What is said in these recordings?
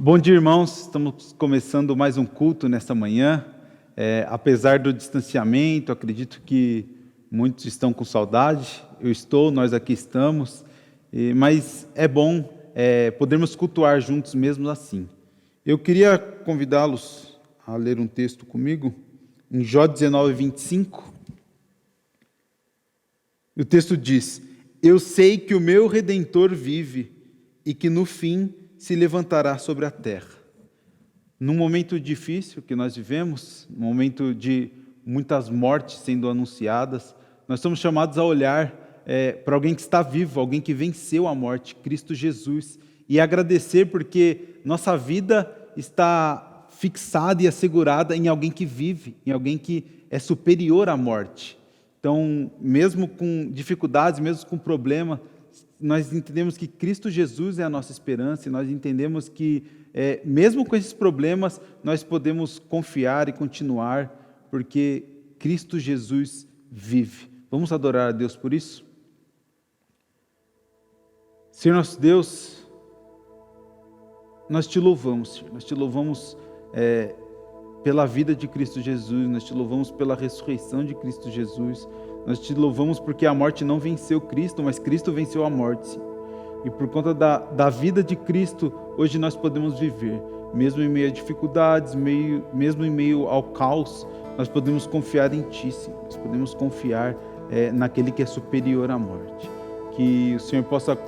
Bom dia, irmãos. Estamos começando mais um culto nesta manhã. Apesar do distanciamento, acredito que muitos estão com saudade. Eu estou, nós aqui estamos. Mas é bom podermos cultuar juntos mesmo assim. Eu queria convidá-los a ler um texto comigo, em Jó 19, 25. O texto diz: Eu sei que o meu Redentor vive e que no fim se levantará sobre a terra. Num momento difícil que nós vivemos, num momento de muitas mortes sendo anunciadas, nós somos chamados a olhar para alguém que está vivo, alguém que venceu a morte, Cristo Jesus, e agradecer porque nossa vida está fixada e assegurada em alguém que vive, em alguém que é superior à morte. Então, mesmo com dificuldades, mesmo com problemas, nós entendemos que Cristo Jesus é a nossa esperança e nós entendemos que, mesmo com esses problemas, nós podemos confiar e continuar, porque Cristo Jesus vive. Vamos adorar a Deus por isso? Senhor nosso Deus, nós te louvamos, Senhor. Nós te louvamos pela vida de Cristo Jesus, nós te louvamos pela ressurreição de Cristo Jesus, nós te louvamos porque a morte não venceu Cristo, mas Cristo venceu a morte, Senhor. E por conta da vida de Cristo, hoje nós podemos viver, mesmo em meio a dificuldades, mesmo em meio ao caos, nós podemos confiar em Ti, Senhor. Nós podemos confiar naquele que é superior à morte. Que o Senhor possa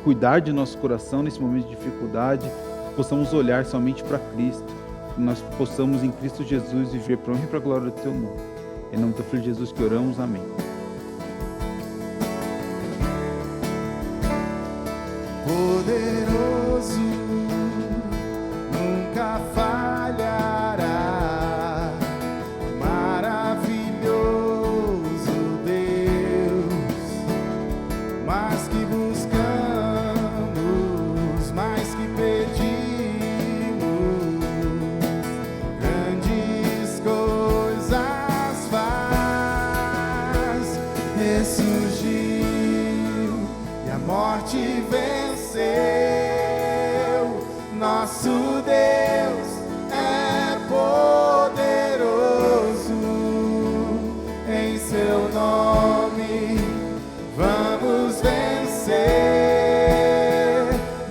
cuidar de nosso coração nesse momento de dificuldade, possamos olhar somente para Cristo, que nós possamos em Cristo Jesus viver para a honra e para a glória do Teu nome. Em nome do Teu Filho Jesus que oramos, amém. Poderoso, nunca falhará, maravilhoso Deus, mais que buscamos, mais que pedimos, grandes coisas faz, ressurgiu e a morte venceu. Nosso Deus é poderoso, em seu nome vamos vencer.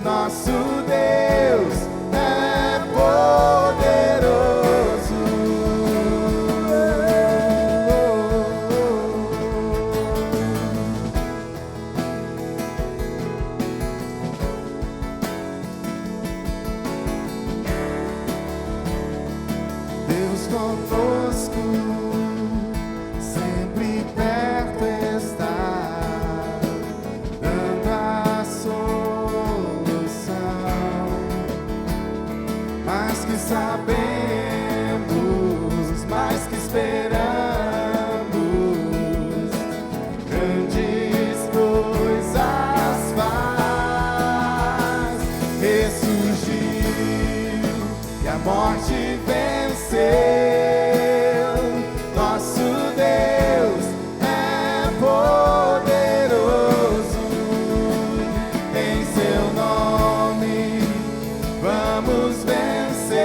Nosso Deus é poderoso. Deus conosco, sempre perto está, dando a solução. Mais que sabemos, mais que esperamos, grandes coisas faz, ressurgiu e a morte venceu. Nosso Deus é poderoso, em seu nome vamos vencer.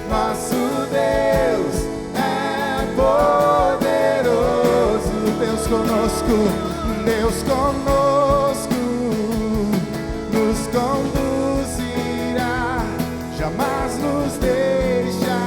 Nosso Deus é poderoso. Deus conosco, Deus conosco, nos conduzirá, jamais nos deixará.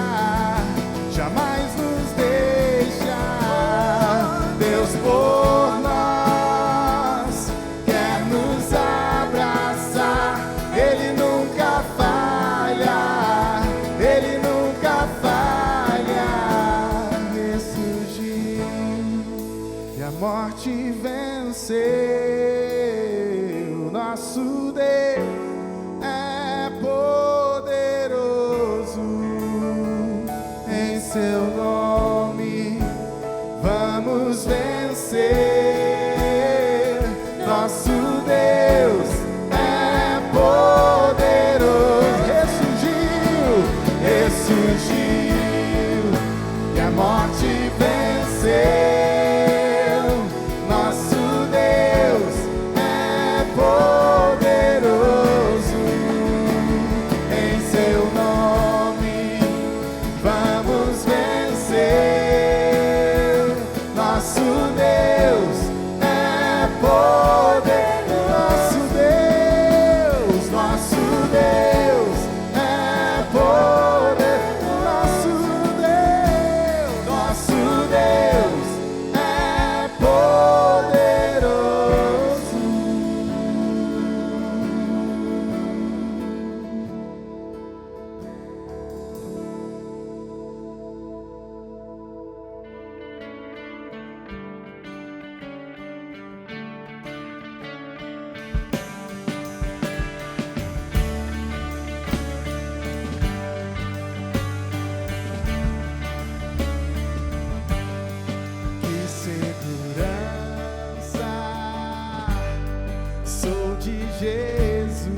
Jesus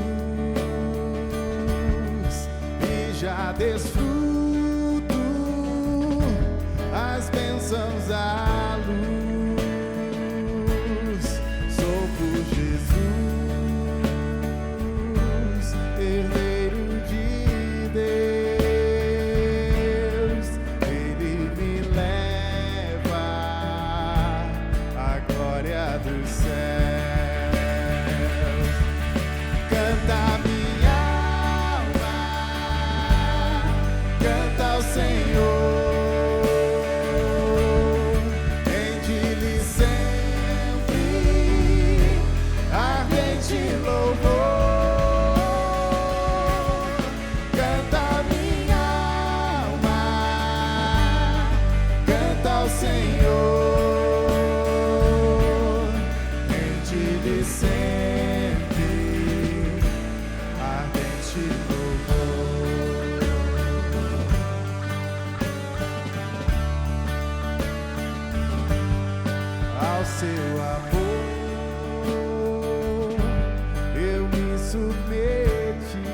e já desfruto as bênçãos à luz. Sou por Jesus, herdeiro de Deus. Ele me leva à glória dos céus. Canta minha alma, canta ao Senhor. Seu amor, eu me submeti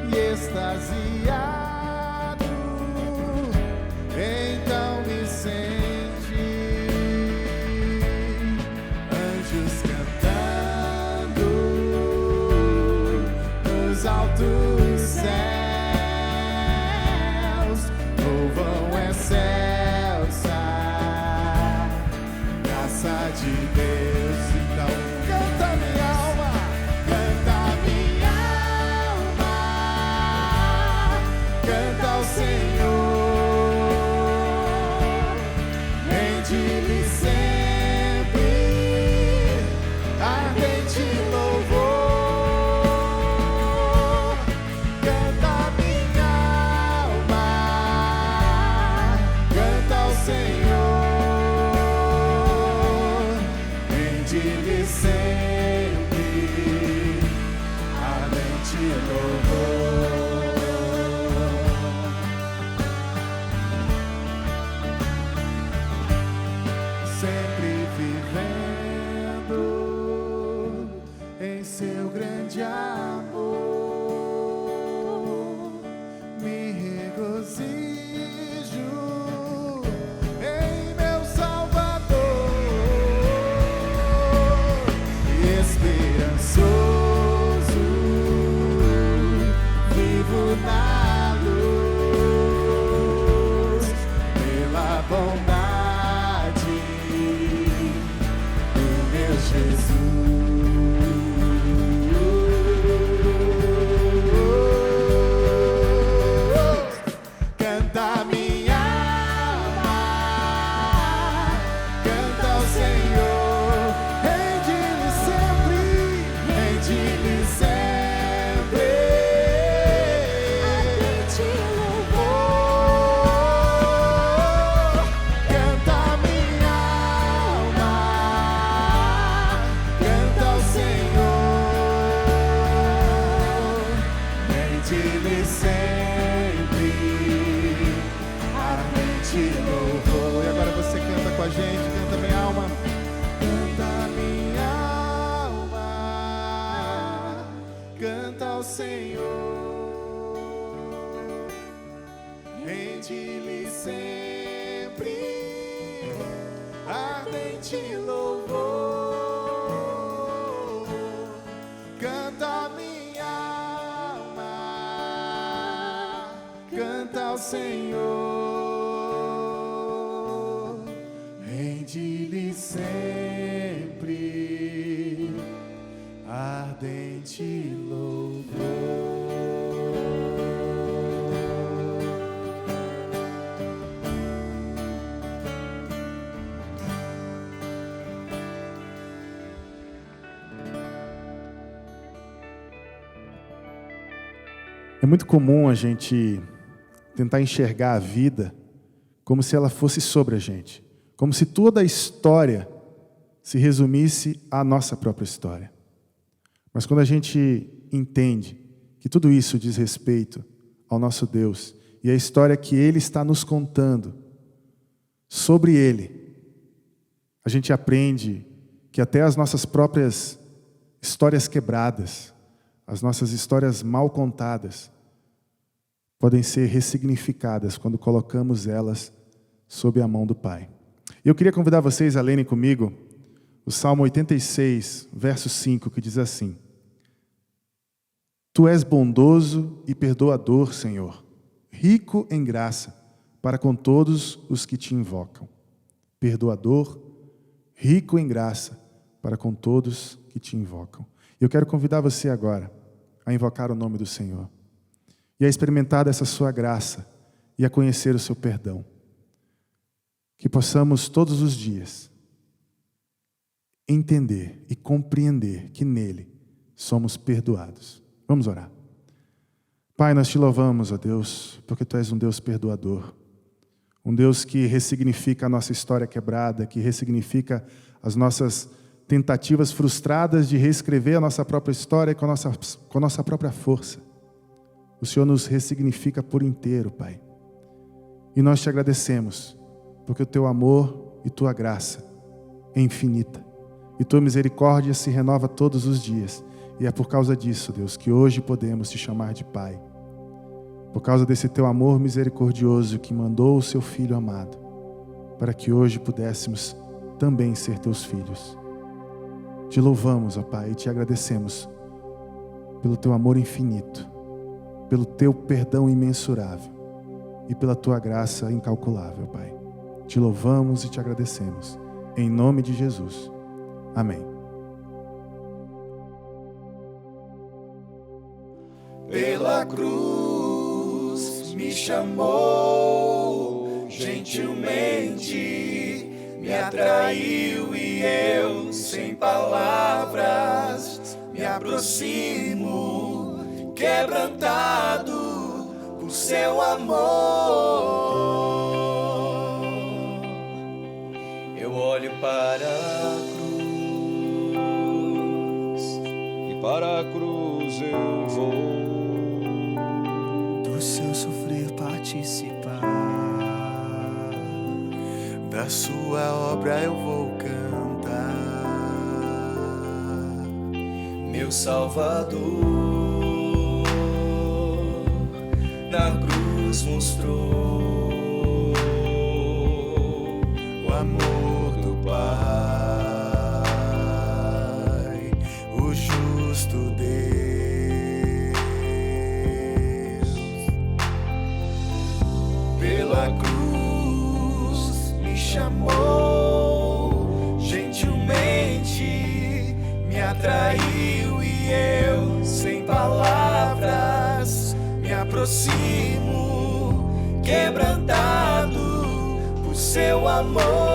e extasiado, então me senti. Anjos cantando nos altos céus, louvam excelsa de Deus. Então canta minha alma, canta minha alma, canta ao Senhor, rende-lhe sempre ardente louvor. Canta minha alma, canta ao Senhor, rende-lhe sempre ardente louvor. Sempre vivendo em seu grande amor, me regozijo em meu Salvador. Esperançoso, vivo na luz, pela bondade do meu Jesus. Canta minha alma, canta ao Senhor, rende-lhe sempre ardente louvor. Canta minha alma, canta ao Senhor, rende-lhe sempre ardente louvor. E agora você canta com a gente, canta minha alma. Canta minha alma, canta ao Senhor, rende-lhe sempre ardente louvor. Canta minha alma, canta ao Senhor, rende-lhe sempre ardente louvor. É muito comum a gente tentar enxergar a vida como se ela fosse sobre a gente, como se toda a história se resumisse à nossa própria história. Mas quando a gente entende que tudo isso diz respeito ao nosso Deus e a história que Ele está nos contando sobre Ele, a gente aprende que até as nossas próprias histórias quebradas, as nossas histórias mal contadas, podem ser ressignificadas quando colocamos elas sob a mão do Pai. Eu queria convidar vocês a lerem comigo o Salmo 86, verso 5, que diz assim: Tu és bondoso e perdoador, Senhor, rico em graça para com todos os que te invocam. Perdoador, rico em graça para com todos que te invocam. Eu quero convidar você agora a invocar o nome do Senhor e a experimentar dessa sua graça e a conhecer o seu perdão. Que possamos todos os dias entender e compreender que nele somos perdoados. Vamos orar. Pai, nós te louvamos, ó Deus, porque Tu és um Deus perdoador. Um Deus que ressignifica a nossa história quebrada, que ressignifica as nossas tentativas frustradas de reescrever a nossa própria história com a nossa própria força. O Senhor nos ressignifica por inteiro, Pai. E nós te agradecemos, porque o Teu amor e Tua graça é infinita. E Tua misericórdia se renova todos os dias. E é por causa disso, Deus, que hoje podemos Te chamar de Pai. Por causa desse Teu amor misericordioso que mandou o Seu Filho amado, para que hoje pudéssemos também ser Teus filhos. Te louvamos, ó Pai, e Te agradecemos pelo Teu amor infinito, pelo Teu perdão imensurável e pela Tua graça incalculável, Pai. Te louvamos e Te agradecemos. Em nome de Jesus. Amém. Pela cruz me chamou, gentilmente me atraiu e eu, sem palavras, me aproximo, quebrantado por Seu amor. Eu olho para a cruz e para a cruz eu vou. Do seu sofrer participar, da sua obra eu vou cantar. Meu Salvador na cruz mostrou o amor do Pai, o justo Deus. Pela cruz me chamou, gentilmente me atraiu e eu, sem palavras, me aproximo, quebrantado por Seu amor.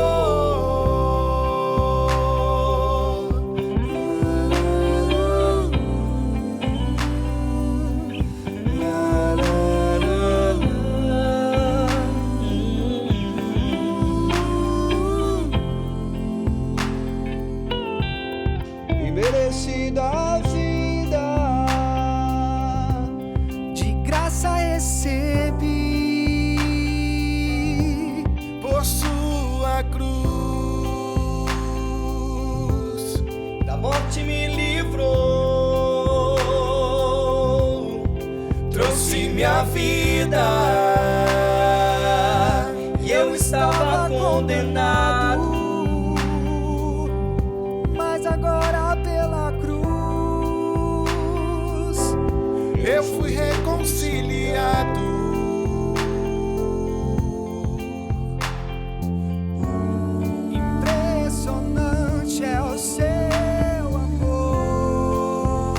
Imerecida vida, de graça recebi, por Sua cruz, da morte me livrou, trouxe minha vida, e eu estava condenado, mas agora pela cruz eu fui reconciliado. Impressionante é o Seu amor.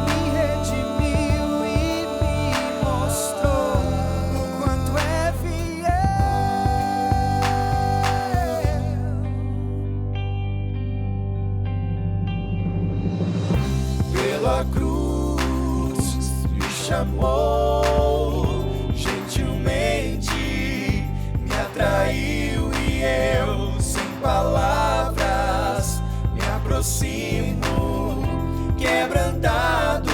Me redimiu e me mostrou o quanto é fiel. Pela cruz me chamou, gentilmente me atraiu e eu, sem palavras, me aproximo, quebrantado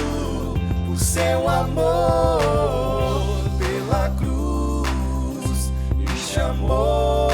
por Seu amor. Pela cruz me chamou,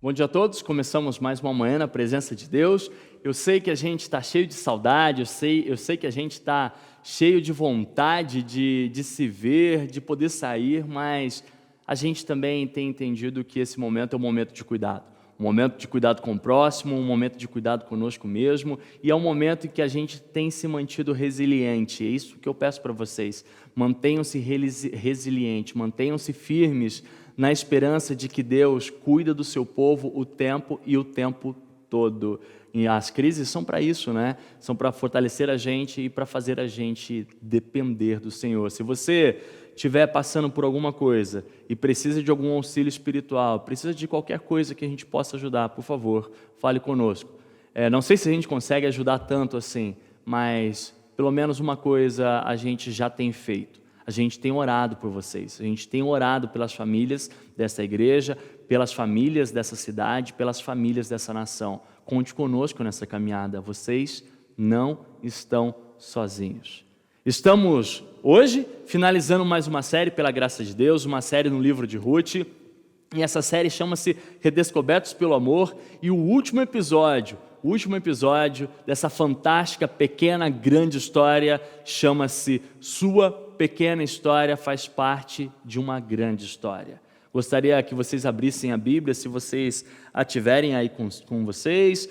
Bom dia a todos, começamos mais uma manhã na presença de Deus. Eu sei que a gente está cheio de saudade, eu sei que a gente está cheio de vontade de se ver, de poder sair, mas a gente também tem entendido que esse momento é um momento de cuidado. Um momento de cuidado com o próximo, um momento de cuidado conosco mesmo, e é um momento em que a gente tem se mantido resiliente. É isso que eu peço para vocês. Mantenham-se resilientes, mantenham-se firmes na esperança de que Deus cuida do seu povo o tempo todo. E as crises são para isso, né? São para fortalecer a gente e para fazer a gente depender do Senhor. Se você estiver passando por alguma coisa e precisa de algum auxílio espiritual, precisa de qualquer coisa que a gente possa ajudar, por favor, fale conosco. Não sei se a gente consegue ajudar tanto assim, mas pelo menos uma coisa a gente já tem feito. A gente tem orado por vocês, a gente tem orado pelas famílias dessa igreja, pelas famílias dessa cidade, pelas famílias dessa nação. Conte conosco nessa caminhada, vocês não estão sozinhos. Estamos hoje finalizando mais uma série, pela graça de Deus, uma série no livro de Ruth, e essa série chama-se Redescobertos pelo Amor, e o último episódio dessa fantástica, pequena, grande história chama-se Sua Pequena História Faz Parte de uma Grande História. Gostaria que vocês abrissem a Bíblia, se vocês a tiverem aí com vocês.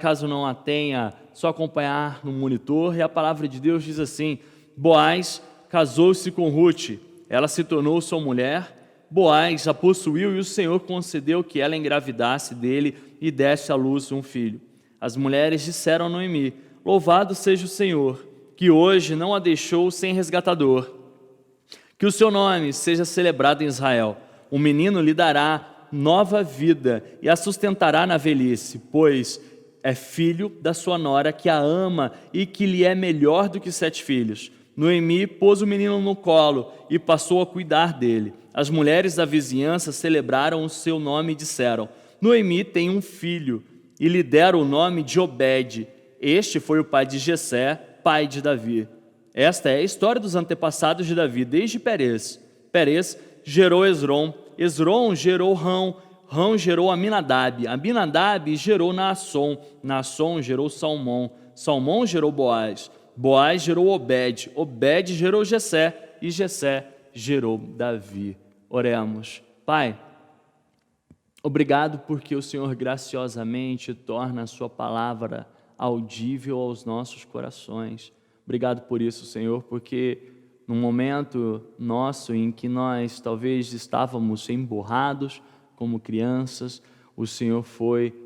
Caso não a tenha, só acompanhar no monitor. E a palavra de Deus diz assim: Boaz casou-se com Ruth, ela se tornou sua mulher. Boaz a possuiu e o Senhor concedeu que ela engravidasse dele e desse à luz um filho. As mulheres disseram a Noemi: Louvado seja o Senhor, que hoje não a deixou sem resgatador. Que o seu nome seja celebrado em Israel. O menino lhe dará nova vida e a sustentará na velhice, pois é filho da sua nora que a ama e que lhe é melhor do que 7 filhos. Noemi pôs o menino no colo e passou a cuidar dele. As mulheres da vizinhança celebraram o seu nome e disseram: Noemi tem um filho, e lhe deram o nome de Obed. Este foi o pai de Jessé, pai de Davi. Esta é a história dos antepassados de Davi, desde Perez. Perez gerou Esrom, Esrom gerou Rão, Rão gerou Aminadab, Aminadab gerou Naasson, Naasson gerou Salmão, Salmão gerou Boaz, Boaz gerou Obed, Obed gerou Jessé, e Jessé gerou Davi. Oremos. Pai, obrigado porque o Senhor graciosamente torna a sua palavra audível aos nossos corações. Obrigado por isso, Senhor, porque num momento nosso em que nós talvez estávamos emburrados como crianças, o Senhor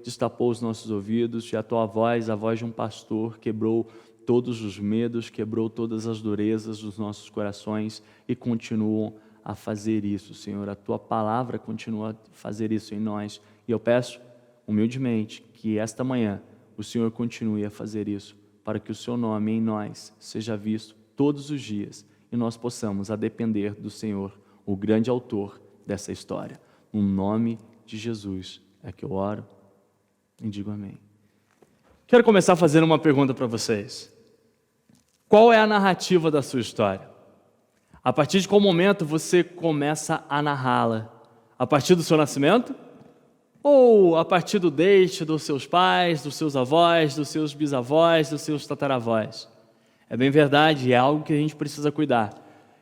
destapou os nossos ouvidos e a tua voz, a voz de um pastor, quebrou todos os medos, quebrou todas as durezas dos nossos corações e continuam a fazer isso, Senhor. A tua palavra continua a fazer isso em nós. E eu peço humildemente que esta manhã o Senhor continue a fazer isso, para que o seu nome em nós seja visto todos os dias e nós possamos a depender do Senhor, o grande autor dessa história. No nome de Jesus é que eu oro e digo amém. Quero começar fazendo uma pergunta para vocês. Qual é a narrativa da sua história? A partir de qual momento você começa a narrá-la? A partir do seu nascimento? Ou a partir do deixe dos seus pais, dos seus avós, dos seus bisavós, dos seus tataravós? É bem verdade, é algo que a gente precisa cuidar.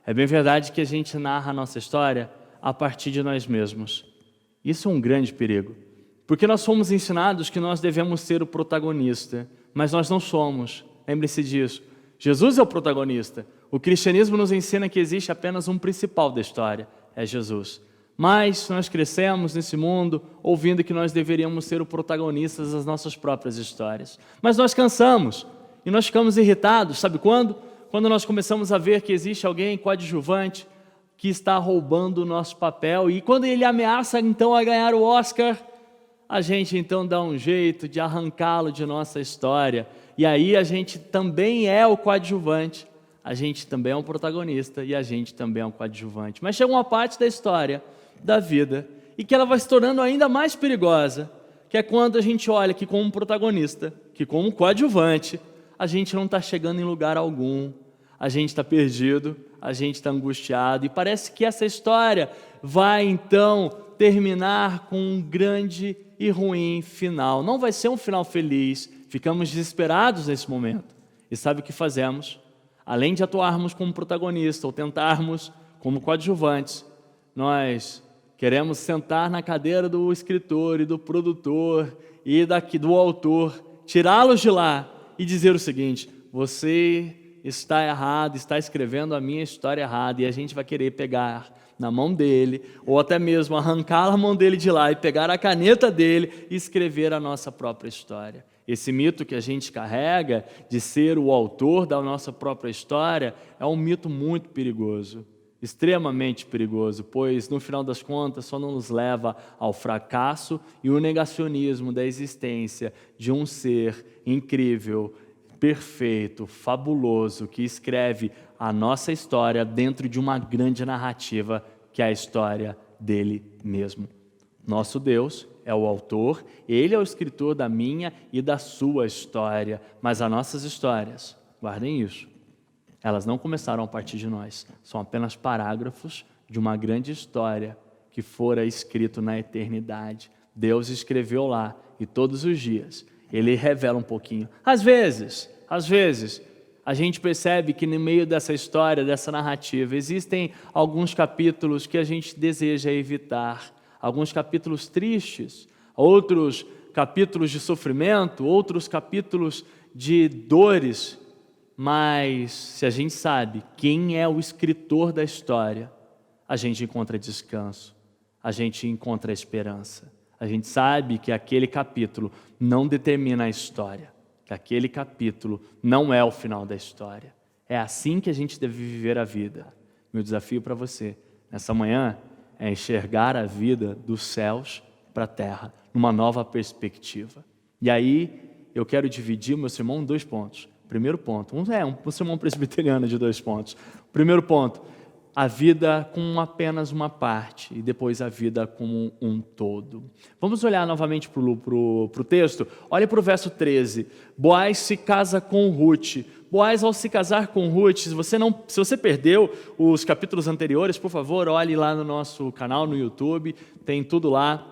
É bem verdade que a gente narra a nossa história a partir de nós mesmos. Isso é um grande perigo, porque nós fomos ensinados que nós devemos ser o protagonista, mas nós não somos. Lembre-se disso. Jesus é o protagonista. O cristianismo nos ensina que existe apenas um principal da história, é Jesus. Mas nós crescemos nesse mundo ouvindo que nós deveríamos ser os protagonistas das nossas próprias histórias. Mas nós cansamos e nós ficamos irritados, sabe quando? Quando nós começamos a ver que existe alguém coadjuvante que está roubando o nosso papel e quando ele ameaça então a ganhar o Oscar, a gente então dá um jeito de arrancá-lo de nossa história. E aí a gente também é o coadjuvante, a gente também é um protagonista e a gente também é um coadjuvante. Mas chega uma parte da história, da vida, e que ela vai se tornando ainda mais perigosa, que é quando a gente olha que como protagonista, que como coadjuvante, a gente não está chegando em lugar algum, a gente está perdido, a gente está angustiado, e parece que essa história vai então terminar com um grande e ruim final. Não vai ser um final feliz. Ficamos desesperados nesse momento. E sabe o que fazemos? Além de atuarmos como protagonista ou tentarmos como coadjuvantes, nós queremos sentar na cadeira do escritor e do produtor e do autor, tirá-los de lá e dizer o seguinte: você está errado, está escrevendo a minha história errada, e a gente vai querer pegar na mão dele, ou até mesmo arrancar a mão dele de lá e pegar a caneta dele e escrever a nossa própria história. Esse mito que a gente carrega de ser o autor da nossa própria história é um mito muito perigoso, extremamente perigoso, pois no final das contas só nos leva ao fracasso e o negacionismo da existência de um ser incrível, perfeito, fabuloso, que escreve a nossa história dentro de uma grande narrativa que é a história dele mesmo. Nosso Deus é o autor, ele é o escritor da minha e da sua história, mas as nossas histórias, guardem isso, elas não começaram a partir de nós, são apenas parágrafos de uma grande história que fora escrito na eternidade. Deus escreveu lá e todos os dias ele revela um pouquinho. Às vezes, a gente percebe que no meio dessa história, dessa narrativa, existem alguns capítulos que a gente deseja evitar, alguns capítulos tristes, outros capítulos de sofrimento, outros capítulos de dores, mas se a gente sabe quem é o escritor da história, a gente encontra descanso, a gente encontra esperança. A gente sabe que aquele capítulo não determina a história, que aquele capítulo não é o final da história. É assim que a gente deve viver a vida. Meu desafio para você nessa manhã é enxergar a vida dos céus para a terra, numa nova perspectiva. E aí eu quero dividir o meu sermão em 2 pontos. Primeiro ponto, um sermão presbiteriano de 2 pontos. Primeiro ponto, a vida com apenas uma parte, e depois a vida como um todo. Vamos olhar novamente para o texto. Olha para o verso 13. Boaz se casa com Ruth. Boaz, ao se casar com Ruth, se você perdeu os capítulos anteriores, por favor, olhe lá no nosso canal no YouTube, tem tudo lá.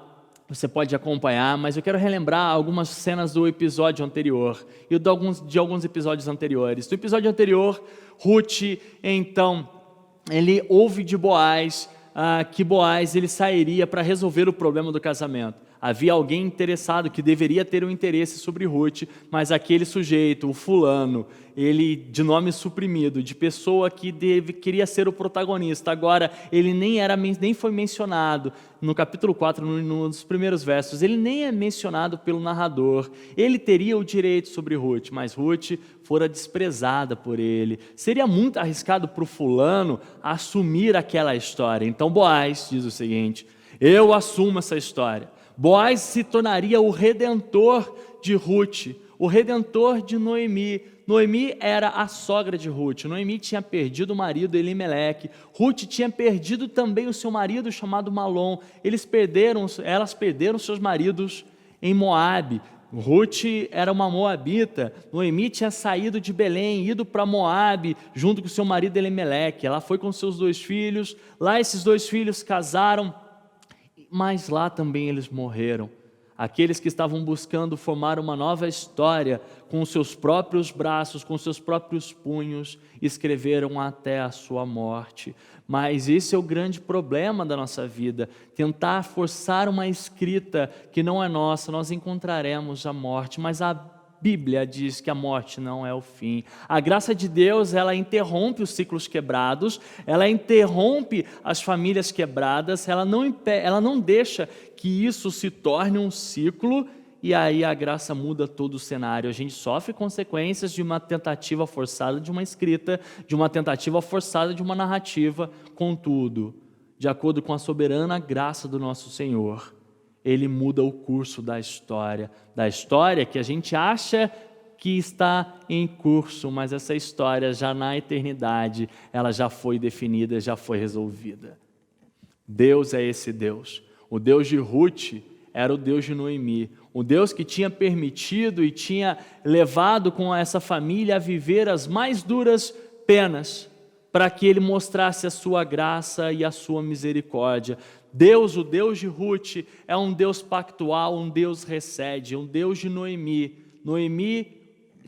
Você pode acompanhar, mas eu quero relembrar algumas cenas do episódio anterior e de alguns episódios anteriores. No episódio anterior, Ruth, então, ele ouve de Boaz que Boaz ele sairia para resolver o problema do casamento. Havia alguém interessado que deveria ter um interesse sobre Ruth, mas aquele sujeito, o fulano, ele de nome suprimido, de pessoa que queria ser o protagonista, agora ele nem foi mencionado no capítulo 4, nos primeiros versos, ele nem é mencionado pelo narrador. Ele teria o direito sobre Ruth, mas Ruth fora desprezada por ele. Seria muito arriscado para o fulano assumir aquela história. Então Boaz diz o seguinte: eu assumo essa história. Boaz se tornaria o redentor de Ruth, o redentor de Noemi. Noemi era a sogra de Ruth. Noemi tinha perdido o marido Elimeleque. Ruth tinha perdido também o seu marido chamado Malom. Elas perderam seus maridos em Moabe. Ruth era uma moabita. Noemi tinha saído de Belém, ido para Moabe, junto com seu marido Elimeleque. Ela foi com seus 2 filhos. Lá esses 2 filhos casaram, mas lá também eles morreram. Aqueles que estavam buscando formar uma nova história com os seus próprios braços, com os seus próprios punhos, escreveram até a sua morte. Mas esse é o grande problema da nossa vida, tentar forçar uma escrita que não é nossa. Nós encontraremos a morte, mas a Bíblia diz que a morte não é o fim. A graça de Deus, ela interrompe os ciclos quebrados, ela interrompe as famílias quebradas, ela não deixa que isso se torne um ciclo, e aí a graça muda todo o cenário. A gente sofre consequências de uma tentativa forçada de uma escrita, de uma tentativa forçada de uma narrativa. Contudo, de acordo com a soberana graça do nosso Senhor, Ele muda o curso da história que a gente acha que está em curso, mas essa história já na eternidade, ela já foi definida, já foi resolvida. Deus é esse Deus. O Deus de Ruth era o Deus de Noemi, o Deus que tinha permitido e tinha levado com essa família a viver as mais duras penas, para que Ele mostrasse a sua graça e a sua misericórdia. Deus, o Deus de Ruth, é um Deus pactual, um Deus recede, um Deus de Noemi. Noemi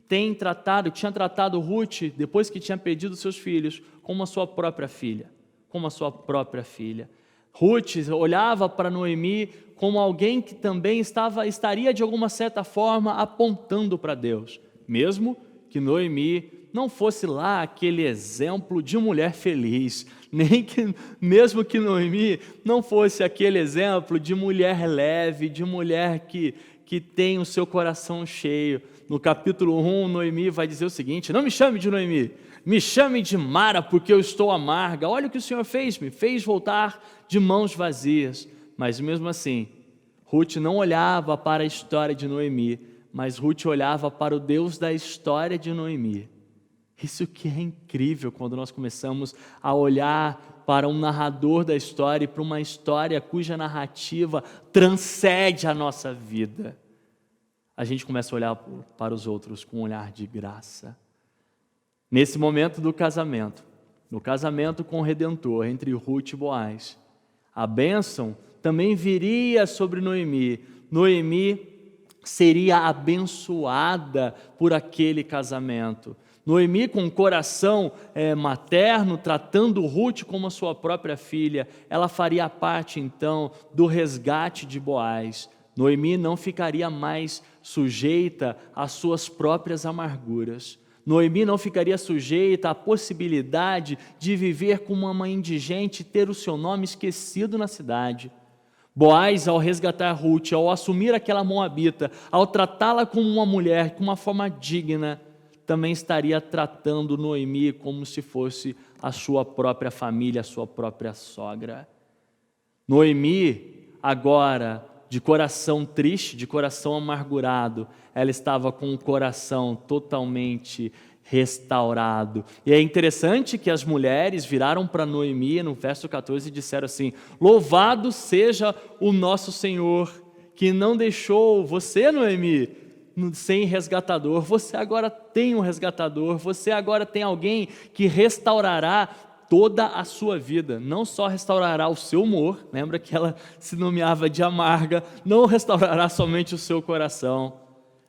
tinha tratado Ruth, depois que tinha perdido seus filhos, como a sua própria filha. Ruth olhava para Noemi como alguém que também estaria de alguma certa forma apontando para Deus, mesmo que Noemi não fosse lá aquele exemplo de mulher feliz, mesmo que Noemi não fosse aquele exemplo de mulher leve, de mulher que tem o seu coração cheio. No capítulo 1, Noemi vai dizer o seguinte: não me chame de Noemi, me chame de Mara, porque eu estou amarga. Olha o que o Senhor fez, me fez voltar de mãos vazias. Mas mesmo assim, Ruth não olhava para a história de Noemi, mas Ruth olhava para o Deus da história de Noemi. Isso que é incrível quando nós começamos a olhar para um narrador da história e para uma história cuja narrativa transcende a nossa vida. A gente começa a olhar para os outros com um olhar de graça. Nesse momento do casamento, no casamento com o Redentor, entre Ruth e Boaz, a bênção também viria sobre Noemi. Noemi seria abençoada por aquele casamento. Noemi, com o coração materno, tratando Ruth como a sua própria filha, ela faria parte então do resgate de Boaz. Noemi não ficaria mais sujeita às suas próprias amarguras. Noemi não ficaria sujeita à possibilidade de viver como uma mãe indigente e ter o seu nome esquecido na cidade. Boaz, ao resgatar Ruth, ao assumir aquela moabita, ao tratá-la como uma mulher, com uma forma digna, também estaria tratando Noemi como se fosse a sua própria família, a sua própria sogra. Noemi, agora, de coração triste, de coração amargurado, ela estava com o coração totalmente restaurado. E é interessante que as mulheres viraram para Noemi, no verso 14, e disseram assim: louvado seja o nosso Senhor, que não deixou você, Noemi, sem resgatador. Você agora tem um resgatador, você agora tem alguém que restaurará toda a sua vida, não só restaurará o seu humor, lembra que ela se nomeava de amarga, não restaurará somente o seu coração,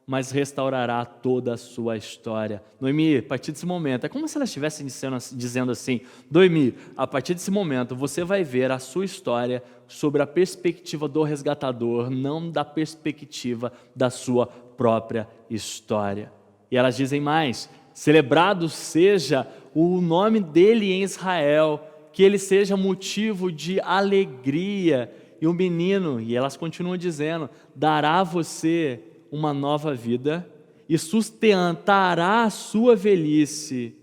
mas restaurará toda a sua história. Noemi, a partir desse momento, é como se ela estivesse dizendo assim: Noemi, a partir desse momento você vai ver a sua história sobre a perspectiva do resgatador, não da perspectiva da sua própria história. E elas dizem mais: celebrado seja o nome dele em Israel, que ele seja motivo de alegria. E o menino, e elas continuam dizendo, dará a você uma nova vida e sustentará a sua velhice.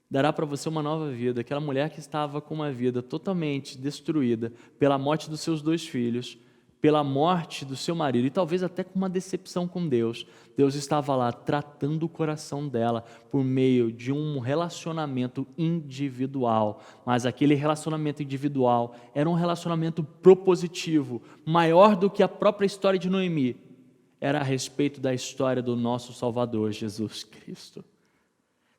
Dará para você uma nova vida. Aquela mulher que estava com uma vida totalmente destruída pela morte dos seus 2 filhos, pela morte do seu marido e talvez até com uma decepção com Deus, Deus estava lá tratando o coração dela por meio de um relacionamento individual, mas aquele relacionamento individual era um relacionamento propositivo, maior do que a própria história de Noemi, era a respeito da história do nosso Salvador Jesus Cristo.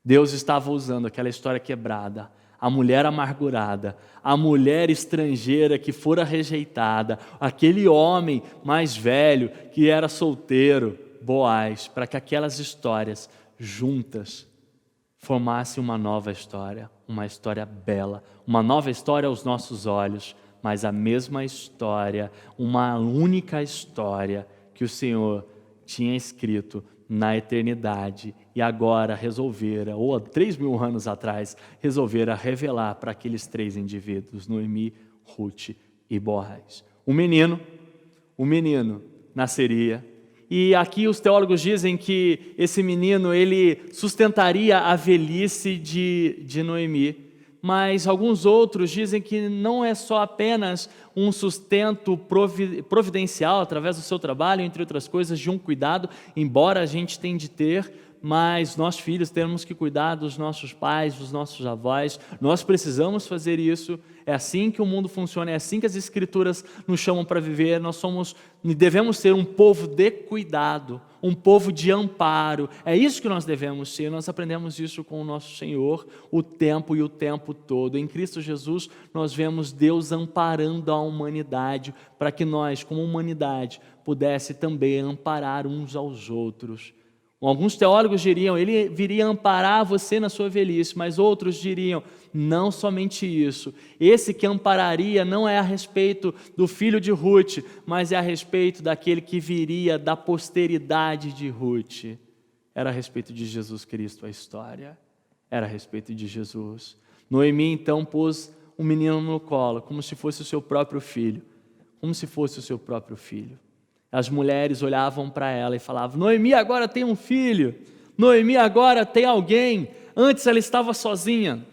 Deus estava usando aquela história quebrada, a mulher amargurada, a mulher estrangeira que fora rejeitada, aquele homem mais velho que era solteiro, Boaz, para que aquelas histórias juntas formassem uma nova história, uma história bela, uma nova história aos nossos olhos, mas a mesma história, uma única história que o Senhor tinha escrito na eternidade e agora resolvera, ou há 3.000 anos atrás, resolvera revelar para aqueles 3 indivíduos, Noemi, Ruth e Boaz. O menino nasceria, e aqui os teólogos dizem que esse menino, ele sustentaria a velhice de Noemi, mas alguns outros dizem que não é só apenas um sustento providencial através do seu trabalho, entre outras coisas, de um cuidado, embora a gente tenha de ter, mas nós filhos temos que cuidar dos nossos pais, dos nossos avós, nós precisamos fazer isso, é assim que o mundo funciona, é assim que as Escrituras nos chamam para viver, devemos ser um povo de cuidado, um povo de amparo. É isso que nós devemos ser. Nós aprendemos isso com o nosso Senhor o tempo e o tempo todo. Em Cristo Jesus, nós vemos Deus amparando a humanidade para que nós, como humanidade, pudesse também amparar uns aos outros. Alguns teólogos diriam, ele viria amparar você na sua velhice, mas outros diriam, não somente isso. Esse que ampararia não é a respeito do filho de Ruth, mas é a respeito daquele que viria da posteridade de Ruth. Era a respeito de Jesus Cristo a história. Era a respeito de Jesus. Noemi então pôs um menino no colo, como se fosse o seu próprio filho. Como se fosse o seu próprio filho. As mulheres olhavam para ela e falavam, Noemi agora tem um filho, Noemi agora tem alguém. Antes ela estava sozinha,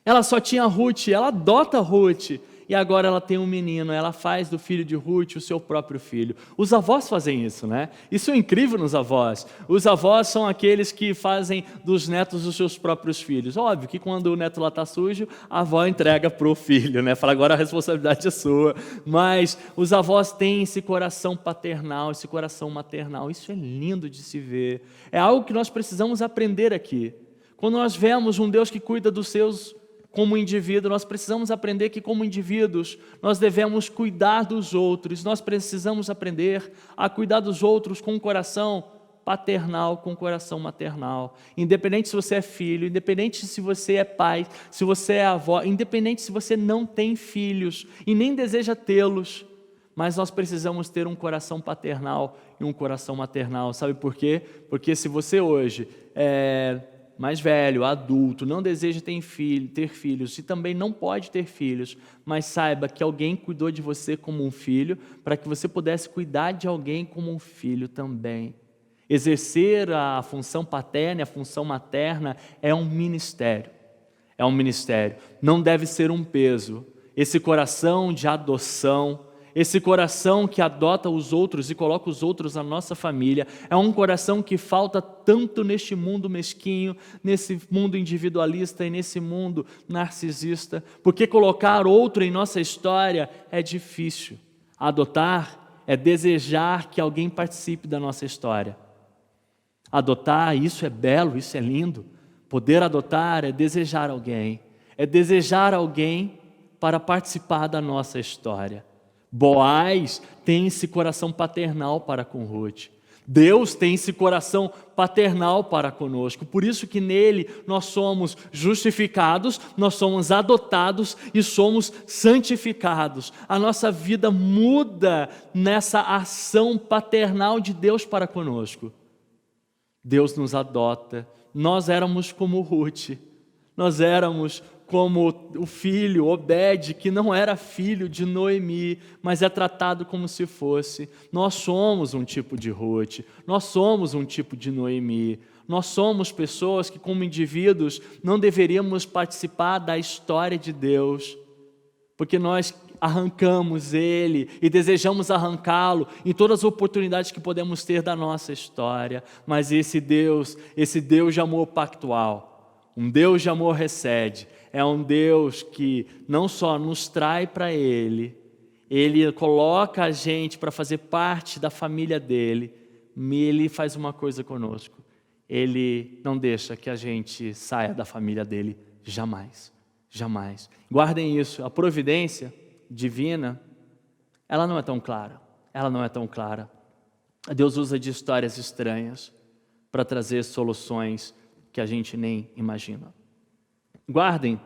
ela só tinha Ruth, ela adota Ruth, e agora ela tem um menino, ela faz do filho de Ruth o seu próprio filho. Os avós fazem isso, né? Isso é incrível nos avós. Os avós são aqueles que fazem dos netos os seus próprios filhos. Óbvio que quando o neto lá está sujo, a avó entrega para o filho, né? Fala, agora a responsabilidade é sua. Mas os avós têm esse coração paternal, esse coração maternal. Isso é lindo de se ver. É algo que nós precisamos aprender aqui. Quando nós vemos um Deus que cuida dos seus como indivíduo, nós precisamos aprender que como indivíduos, nós devemos cuidar dos outros, nós precisamos aprender a cuidar dos outros com um coração paternal, com um coração maternal. Independente se você é filho, independente se você é pai, se você é avó, independente se você não tem filhos e nem deseja tê-los, mas nós precisamos ter um coração paternal e um coração maternal. Sabe por quê? Porque se você hoje mais velho, adulto, não deseja ter filhos e também não pode ter filhos, mas saiba que alguém cuidou de você como um filho, para que você pudesse cuidar de alguém como um filho também. Exercer a função paterna e a função materna é um ministério. É um ministério. Não deve ser um peso. Esse coração de adoção, esse coração que adota os outros e coloca os outros na nossa família, é um coração que falta tanto neste mundo mesquinho, nesse mundo individualista e nesse mundo narcisista, porque colocar outro em nossa história é difícil. Adotar é desejar que alguém participe da nossa história. Adotar, isso é belo, isso é lindo. Poder adotar é desejar alguém para participar da nossa história. Boaz tem esse coração paternal para com Ruth. Deus tem esse coração paternal para conosco. Por isso que nele nós somos justificados, nós somos adotados e somos santificados. A nossa vida muda nessa ação paternal de Deus para conosco. Deus nos adota. Nós éramos como Ruth. Nós éramos como o filho Obed, que não era filho de Noemi, mas é tratado como se fosse. Nós somos um tipo de Ruth, nós somos um tipo de Noemi, nós somos pessoas que como indivíduos não deveríamos participar da história de Deus, porque nós arrancamos Ele e desejamos arrancá-lo em todas as oportunidades que podemos ter da nossa história, mas esse Deus de amor pactual, um Deus de amor recede, é um Deus que não só nos trai para Ele coloca a gente para fazer parte da família dEle, Ele faz uma coisa conosco, Ele não deixa que a gente saia da família dEle, jamais, jamais. Guardem isso, a providência divina, ela não é tão clara, Deus usa de histórias estranhas para trazer soluções que a gente nem imagina. Guardem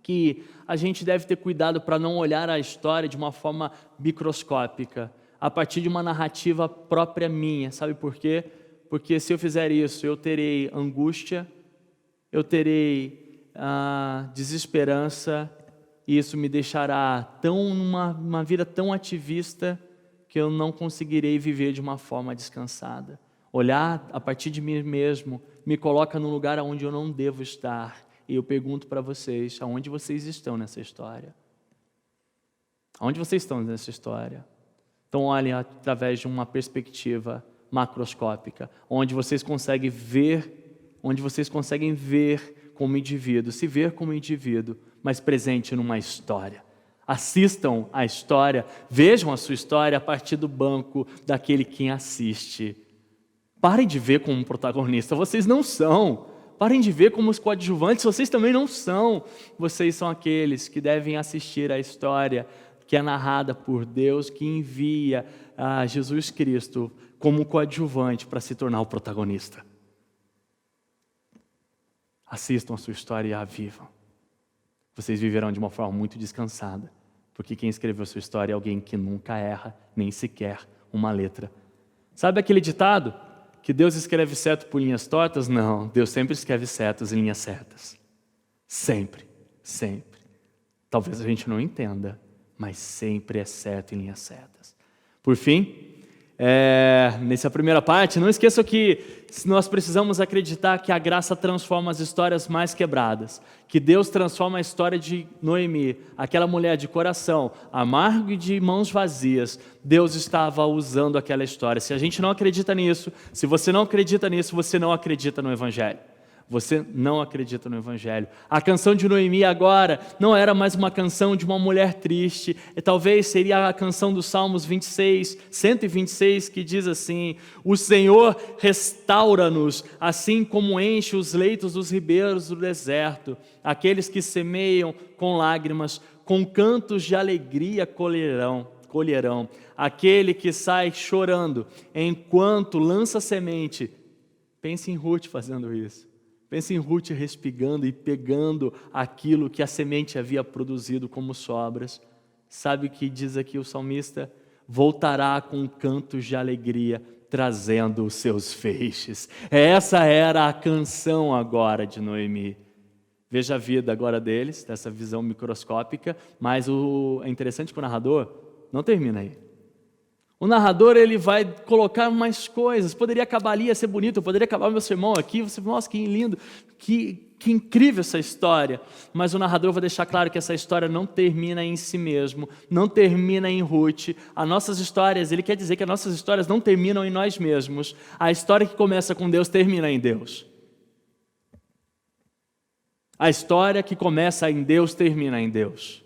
que a gente deve ter cuidado para não olhar a história de uma forma microscópica, a partir de uma narrativa própria minha. Sabe por quê? Porque se eu fizer isso, eu terei angústia, eu terei desesperança, e isso me deixará uma vida tão ativista que eu não conseguirei viver de uma forma descansada. Olhar a partir de mim mesmo me coloca num lugar onde eu não devo estar. E eu pergunto para vocês, aonde vocês estão nessa história? Aonde vocês estão nessa história? Então olhem através de uma perspectiva macroscópica, onde vocês conseguem ver como indivíduo, se ver como indivíduo, mas presente numa história. Assistam a história, vejam a sua história a partir do banco daquele quem assiste. Parem de ver como protagonista, vocês não são. Parem de ver como os coadjuvantes, vocês também não são. Vocês são aqueles que devem assistir à história que é narrada por Deus, que envia a Jesus Cristo como coadjuvante para se tornar o protagonista. Assistam a sua história e a vivam. Vocês viverão de uma forma muito descansada, porque quem escreveu a sua história é alguém que nunca erra, nem sequer uma letra. Sabe aquele ditado? Que Deus escreve certo por linhas tortas? Não, Deus sempre escreve certos em linhas certas. Sempre, sempre. Talvez a gente não entenda, mas sempre é certo em linhas certas. Por fim, nessa primeira parte, não esqueçam que nós precisamos acreditar que a graça transforma as histórias mais quebradas, que Deus transforma a história de Noemi, aquela mulher de coração amargo e de mãos vazias. Deus estava usando aquela história. Se a gente não acredita nisso, se você não acredita nisso, você não acredita no Evangelho. Você não acredita no Evangelho. A canção de Noemi agora não era mais uma canção de uma mulher triste, e talvez seria a canção dos Salmos 126, que diz assim: o Senhor restaura-nos, assim como enche os leitos dos ribeiros do deserto. Aqueles que semeiam com lágrimas, com cantos de alegria colherão. Aquele que sai chorando enquanto lança semente. Pense em Ruth fazendo isso. Pense em Ruth respigando e pegando aquilo que a semente havia produzido como sobras. Sabe o que diz aqui o salmista? Voltará com cantos de alegria, trazendo os seus feixes. Essa era a canção agora de Noemi. Veja a vida agora deles, dessa visão microscópica, mas é interessante que o narrador não termina aí. O narrador, ele vai colocar mais coisas. Poderia acabar ali, ia ser bonito. Eu poderia acabar meu sermão aqui. Você, nossa, que lindo, que incrível essa história. Mas o narrador vai deixar claro que essa história não termina em si mesmo, não termina em Ruth. As nossas histórias, ele quer dizer que as nossas histórias não terminam em nós mesmos. A história que começa com Deus termina em Deus. A história que começa em Deus termina em Deus.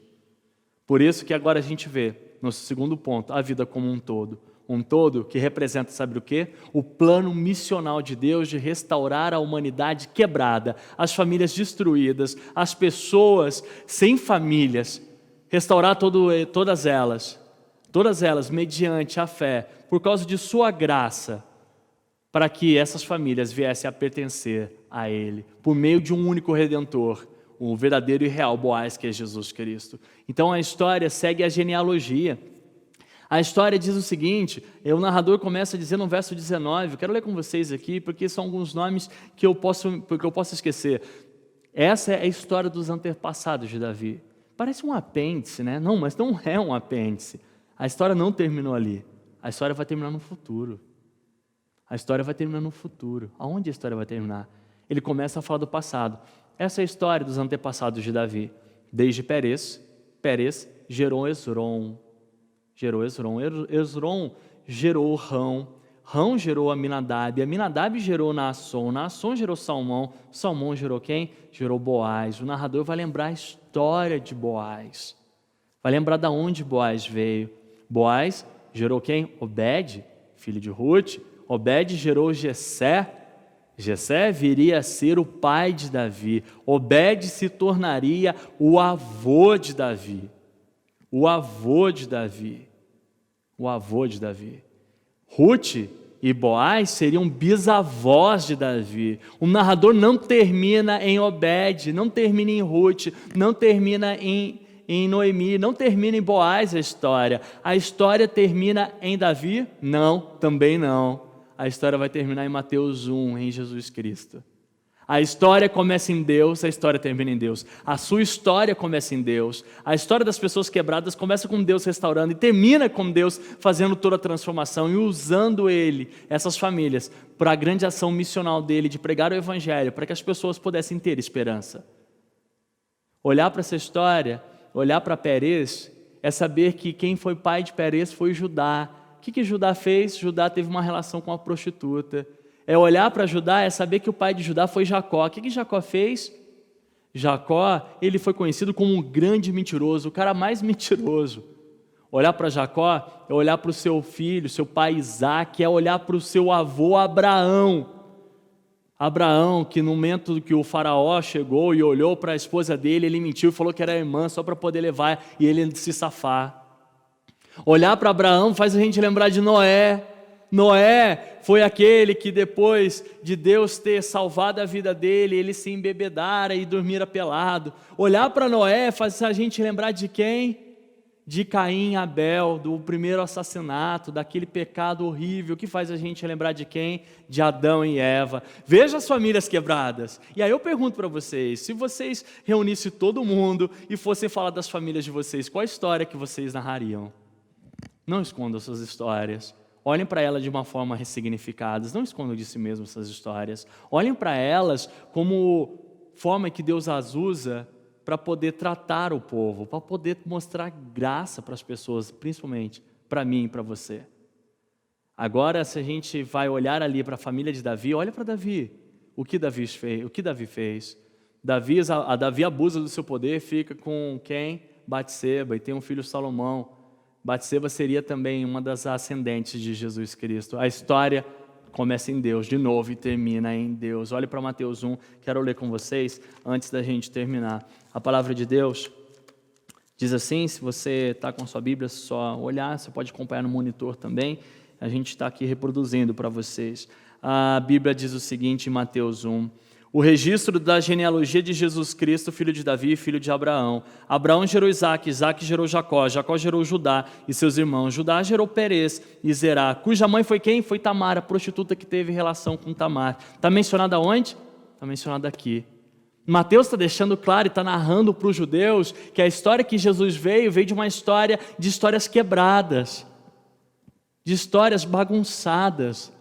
Por isso que agora a gente vê, nosso segundo ponto, a vida como um todo. Um todo que representa, sabe o quê? O plano missional de Deus de restaurar a humanidade quebrada, as famílias destruídas, as pessoas sem famílias, restaurar todas elas mediante a fé, por causa de sua graça, para que essas famílias viessem a pertencer a Ele, por meio de um único Redentor, o verdadeiro e real Boaz, que é Jesus Cristo. Então a história segue a genealogia. A história diz o seguinte, o narrador começa a dizer no verso 19, eu quero ler com vocês aqui, porque são alguns nomes que eu posso esquecer. Essa é a história dos antepassados de Davi. Parece um apêndice, né? Não, mas não é um apêndice. A história não terminou ali. A história vai terminar no futuro. A história vai terminar no futuro. Aonde a história vai terminar? Ele começa a falar do passado. Essa é a história dos antepassados de Davi. Desde Perez gerou Esrom. Esrom gerou Rão. Rão gerou Aminadab. Aminadab gerou Naasson. Naasson gerou Salmão. Salmão gerou quem? Gerou Boaz. O narrador vai lembrar a história de Boaz. Vai lembrar de onde Boaz veio. Boaz gerou quem? Obed, filho de Ruth. Obed gerou Jessé. Jessé viria a ser o pai de Davi. Obed se tornaria o avô de Davi. O avô de Davi. Ruth e Boaz seriam bisavós de Davi. O narrador não termina em Obed, não termina em Ruth, não termina em Noemi, não termina em Boaz a história. A história termina em Davi? Não, também não. A história vai terminar em Mateus 1, em Jesus Cristo. A história começa em Deus, a história termina em Deus. A sua história começa em Deus. A história das pessoas quebradas começa com Deus restaurando e termina com Deus fazendo toda a transformação e usando Ele, essas famílias, para a grande ação missional dele de pregar o Evangelho, para que as pessoas pudessem ter esperança. Olhar para essa história, olhar para Perez, é saber que quem foi pai de Perez foi Judá. O que Judá fez? Judá teve uma relação com a prostituta. É olhar para Judá, é saber que o pai de Judá foi Jacó. O que Jacó fez? Jacó, ele foi conhecido como um grande mentiroso, o cara mais mentiroso. Olhar para Jacó é olhar para o seu filho, seu pai Isaac, é olhar para o seu avô Abraão. Abraão, que no momento que o faraó chegou e olhou para a esposa dele, ele mentiu e falou que era irmã só para poder levar e ele se safar. Olhar para Abraão faz a gente lembrar de Noé. Noé foi aquele que depois de Deus ter salvado a vida dele, ele se embebedara e dormira pelado. Olhar para Noé faz a gente lembrar de quem? De Caim e Abel, do primeiro assassinato, daquele pecado horrível, que faz a gente lembrar de quem? De Adão e Eva. Veja as famílias quebradas. E aí eu pergunto para vocês, se vocês reunissem todo mundo e fossem falar das famílias de vocês, qual a história que vocês narrariam? Não escondam suas histórias. Olhem para elas de uma forma ressignificada. Não escondam de si mesmos essas histórias. Olhem para elas como forma que Deus as usa para poder tratar o povo, para poder mostrar graça para as pessoas, principalmente para mim e para você. Agora, se a gente vai olhar ali para a família de Davi, olha para Davi. O que Davi fez? Davi abusa do seu poder, fica com quem? Batseba, e tem um filho Salomão. Batseba seria também uma das ascendentes de Jesus Cristo. A história começa em Deus, de novo, e termina em Deus. Olhe para Mateus 1, quero ler com vocês, antes da gente terminar. A palavra de Deus diz assim, se você está com a sua Bíblia, só olhar, você pode acompanhar no monitor também, a gente está aqui reproduzindo para vocês. A Bíblia diz o seguinte em Mateus 1, o registro da genealogia de Jesus Cristo, filho de Davi, filho de Abraão. Abraão gerou Isaac, Isaac gerou Jacó, Jacó gerou Judá e seus irmãos. Judá gerou Perez e Zerá, cuja mãe foi quem? Foi Tamar, a prostituta que teve relação com Tamar. Está mencionada onde? Está mencionada aqui. Mateus está deixando claro e está narrando para os judeus que a história que Jesus veio de uma história de histórias quebradas, de histórias bagunçadas.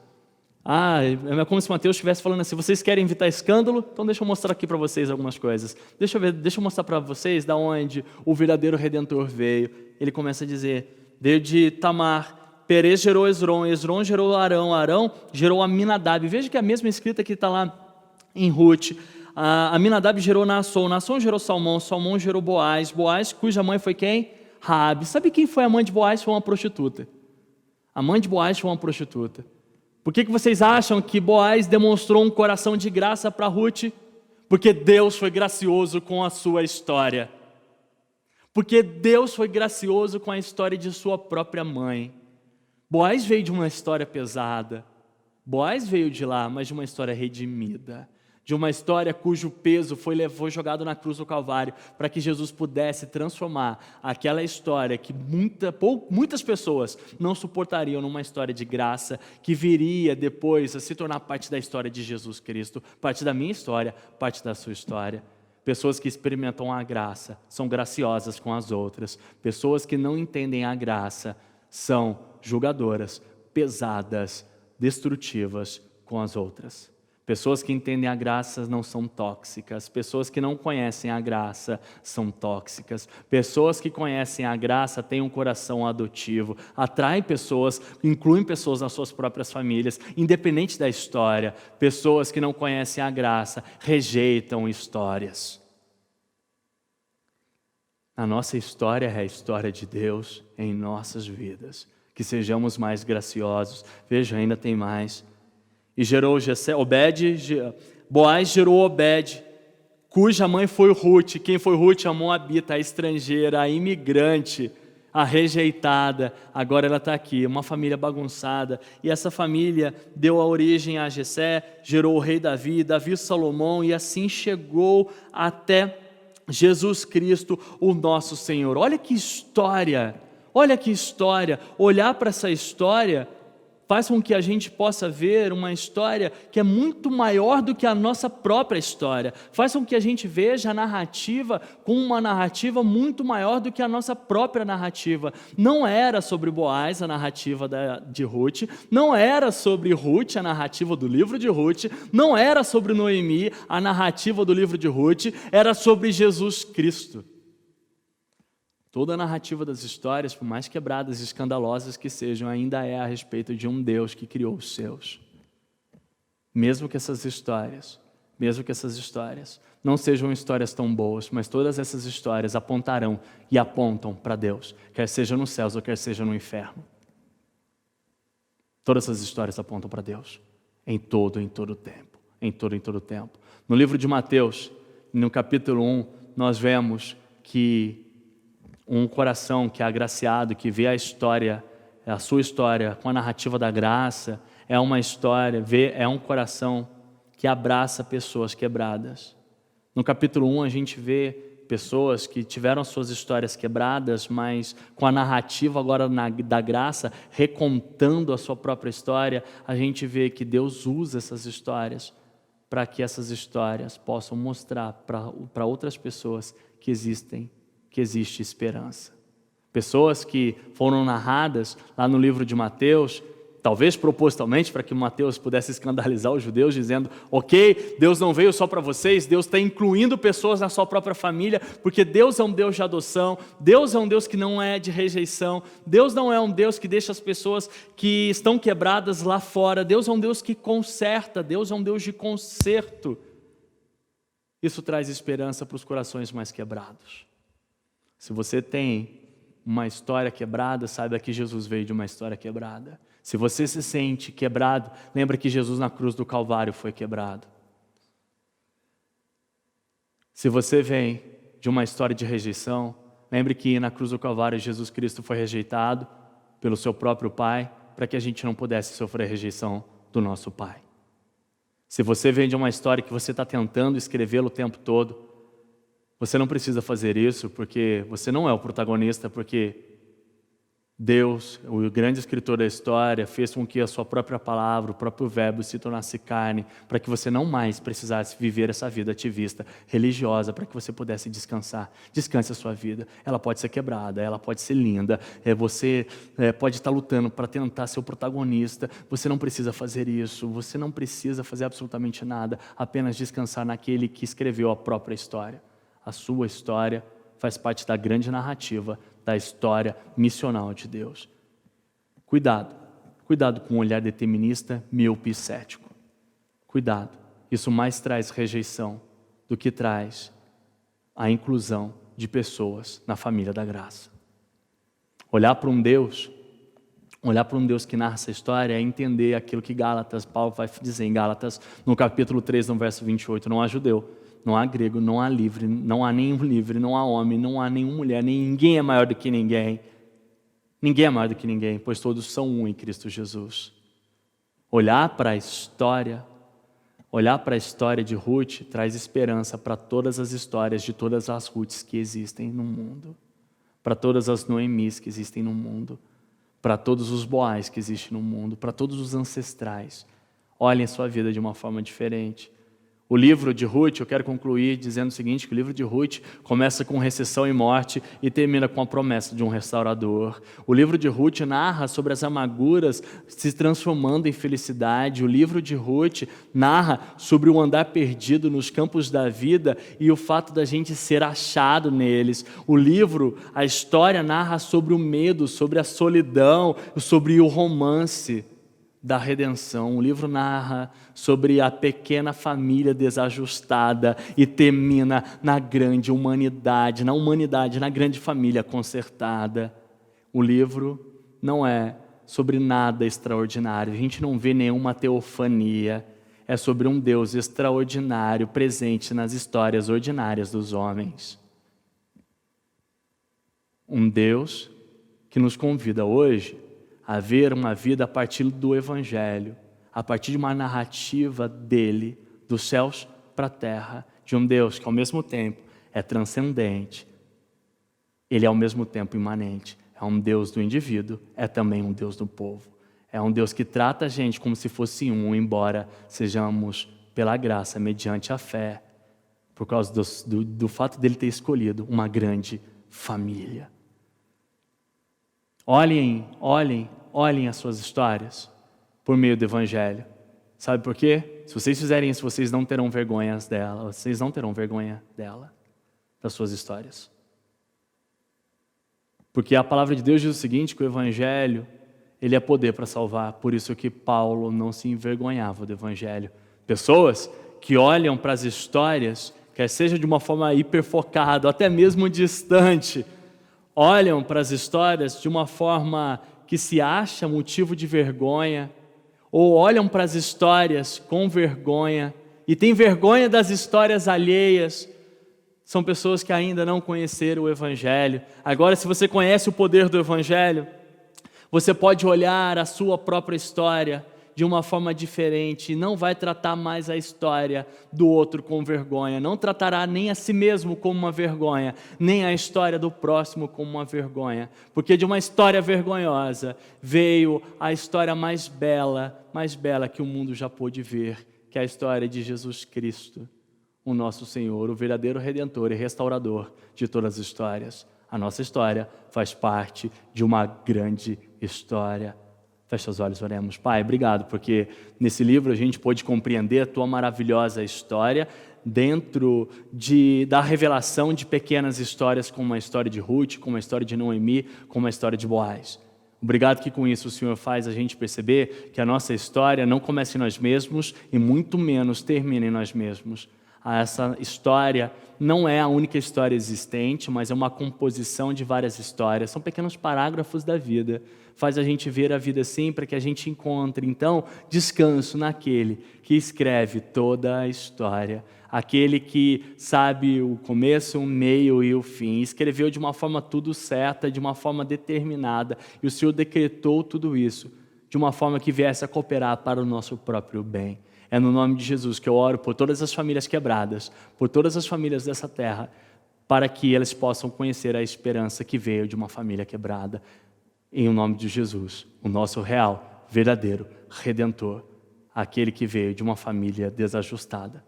É como se Mateus estivesse falando assim, vocês querem evitar escândalo? Então deixa eu mostrar aqui para vocês algumas coisas. Deixa eu mostrar para vocês da onde o verdadeiro Redentor veio. Ele começa a dizer, veio de Tamar, Perez gerou Esrom, Esrom gerou Arão, Arão gerou Aminadab. Veja que é a mesma escrita que está lá em Ruth. Aminadab gerou Naasson, Naasson gerou Salmão, Salmão gerou Boaz, Boaz cuja mãe foi quem? Raabe. Sabe quem foi a mãe de Boaz? Foi uma prostituta. A mãe de Boaz foi uma prostituta. Por que vocês acham que Boaz demonstrou um coração de graça para Ruth? Porque Deus foi gracioso com a sua história. Porque Deus foi gracioso com a história de sua própria mãe. Boaz veio de uma história pesada. Boaz veio de lá, mas de uma história redimida. De uma história cujo peso foi jogado na cruz do Calvário, para que Jesus pudesse transformar aquela história que muitas pessoas não suportariam numa história de graça, que viria depois a se tornar parte da história de Jesus Cristo, parte da minha história, parte da sua história. Pessoas que experimentam a graça são graciosas com as outras. Pessoas que não entendem a graça são julgadoras, pesadas, destrutivas com as outras. Pessoas que entendem a graça não são tóxicas. Pessoas que não conhecem a graça são tóxicas. Pessoas que conhecem a graça têm um coração adotivo. Atraem pessoas, incluem pessoas nas suas próprias famílias, independente da história. Pessoas que não conhecem a graça rejeitam histórias. A nossa história é a história de Deus em nossas vidas. Que sejamos mais graciosos. Veja, ainda tem mais. E gerou Boaz gerou Obed, cuja mãe foi Ruth. Quem foi Ruth? A Moabita, a estrangeira, a imigrante, a rejeitada. Agora ela está aqui, uma família bagunçada. E essa família deu a origem a Jessé, gerou o rei Davi, Davi Salomão, e assim chegou até Jesus Cristo, o nosso Senhor. Olha que história, olha que história. Olhar para essa história faz com que a gente possa ver uma história que é muito maior do que a nossa própria história. Faz com que a gente veja a narrativa como uma narrativa muito maior do que a nossa própria narrativa. Não era sobre Boaz a narrativa de Ruth, não era sobre Ruth a narrativa do livro de Ruth, não era sobre Noemi a narrativa do livro de Ruth, era sobre Jesus Cristo. Toda a narrativa das histórias, por mais quebradas e escandalosas que sejam, ainda é a respeito de um Deus que criou os seus. Mesmo que essas histórias mesmo que essas histórias não sejam histórias tão boas, mas todas essas histórias apontarão e apontam para Deus, quer seja nos céus ou quer seja no inferno. Todas essas histórias apontam para Deus, em todo tempo, em todo tempo. No livro de Mateus, no capítulo 1, nós vemos que um coração que é agraciado, que vê a história, a sua história com a narrativa da graça, é uma história, é um coração que abraça pessoas quebradas. No capítulo 1 a gente vê pessoas que tiveram suas histórias quebradas, mas com a narrativa agora da graça, recontando a sua própria história, a gente vê que Deus usa essas histórias para que essas histórias possam mostrar para outras pessoas que existe esperança. Pessoas que foram narradas lá no livro de Mateus, talvez propositalmente para que Mateus pudesse escandalizar os judeus, dizendo, ok, Deus não veio só para vocês, Deus está incluindo pessoas na sua própria família, porque Deus é um Deus de adoção, Deus é um Deus que não é de rejeição, Deus não é um Deus que deixa as pessoas que estão quebradas lá fora, Deus é um Deus que conserta, Deus é um Deus de conserto. Isso traz esperança para os corações mais quebrados. Se você tem uma história quebrada, saiba que Jesus veio de uma história quebrada. Se você se sente quebrado, lembra que Jesus na cruz do Calvário foi quebrado. Se você vem de uma história de rejeição, lembre que na cruz do Calvário Jesus Cristo foi rejeitado pelo seu próprio Pai, para que a gente não pudesse sofrer rejeição do nosso Pai. Se você vem de uma história que você está tentando escrevê-la o tempo todo, você não precisa fazer isso, porque você não é o protagonista, porque Deus, o grande escritor da história, fez com que a sua própria palavra, o próprio verbo se tornasse carne, para que você não mais precisasse viver essa vida ativista, religiosa, para que você pudesse descansar. Descanse a sua vida. Ela pode ser quebrada, ela pode ser linda, você pode estar lutando para tentar ser o protagonista. Você não precisa fazer isso, você não precisa fazer absolutamente nada, apenas descansar naquele que escreveu a própria história. A sua história faz parte da grande narrativa da história missional de Deus. Cuidado com o olhar determinista, míope e cético. Cuidado, isso mais traz rejeição do que traz a inclusão de pessoas na família da graça. Olhar para um Deus que narra essa história é entender aquilo que Paulo vai dizer em Gálatas, no capítulo 3, no verso 28, não há judeu, não há grego, não há livre, não há nenhum livre, não há homem, não há nenhuma mulher, ninguém é maior do que ninguém. Ninguém é maior do que ninguém, pois todos são um em Cristo Jesus. Olhar para a história de Ruth traz esperança para todas as histórias de todas as Ruths que existem no mundo, para todas as Noemis que existem no mundo, para todos os Boaz que existem no mundo, para todos os ancestrais. Olhem a sua vida de uma forma diferente. O livro de Ruth, eu quero concluir dizendo o seguinte, que o livro de Ruth começa com recessão e morte e termina com a promessa de um restaurador. O livro de Ruth narra sobre as amarguras se transformando em felicidade. O livro de Ruth narra sobre o andar perdido nos campos da vida e o fato da gente ser achado neles. A história narra sobre o medo, sobre a solidão, sobre o romance da redenção. O livro narra sobre a pequena família desajustada e termina na grande humanidade, na grande família consertada. O livro não é sobre nada extraordinário, a gente não vê nenhuma teofania, é sobre um Deus extraordinário presente nas histórias ordinárias dos homens. Um Deus que nos convida hoje a ver uma vida a partir do Evangelho, a partir de uma narrativa dele, dos céus para a terra, de um Deus que ao mesmo tempo é transcendente, ele é ao mesmo tempo imanente, é um Deus do indivíduo, é também um Deus do povo, é um Deus que trata a gente como se fosse um, embora sejamos pela graça, mediante a fé, por causa do fato dele ter escolhido uma grande família. Olhem as suas histórias por meio do Evangelho. Sabe por quê? Se vocês fizerem isso, vocês não terão vergonha dela. Vocês não terão vergonha dela, das suas histórias. Porque a palavra de Deus diz o seguinte, que o Evangelho, ele é poder para salvar. Por isso que Paulo não se envergonhava do Evangelho. Pessoas que olham para as histórias, quer seja de uma forma hiperfocada, ou até mesmo distante, olham para as histórias de uma forma que se acha motivo de vergonha, ou olham para as histórias com vergonha, e têm vergonha das histórias alheias, são pessoas que ainda não conheceram o Evangelho. Agora, se você conhece o poder do Evangelho, você pode olhar a sua própria história de uma forma diferente, e não vai tratar mais a história do outro com vergonha, não tratará nem a si mesmo como uma vergonha, nem a história do próximo como uma vergonha, porque de uma história vergonhosa veio a história mais bela que o mundo já pôde ver, que é a história de Jesus Cristo, o nosso Senhor, o verdadeiro Redentor e Restaurador de todas as histórias. A nossa história faz parte de uma grande história. Fecha os olhos, oremos. Pai, obrigado, porque nesse livro a gente pôde compreender a Tua maravilhosa história dentro da revelação de pequenas histórias, como a história de Ruth, como a história de Noemi, como a história de Boaz. Obrigado que com isso o Senhor faz a gente perceber que a nossa história não começa em nós mesmos e muito menos termina em nós mesmos. Essa história não é a única história existente, mas é uma composição de várias histórias. São pequenos parágrafos da vida. Faz a gente ver a vida assim para que a gente encontre, então, descanso naquele que escreve toda a história. Aquele que sabe o começo, o meio e o fim. Escreveu de uma forma tudo certa, de uma forma determinada. E o Senhor decretou tudo isso de uma forma que viesse a cooperar para o nosso próprio bem. É no nome de Jesus que eu oro por todas as famílias quebradas, por todas as famílias dessa terra, para que elas possam conhecer a esperança que veio de uma família quebrada. Em nome de Jesus, o nosso real, verdadeiro Redentor, aquele que veio de uma família desajustada,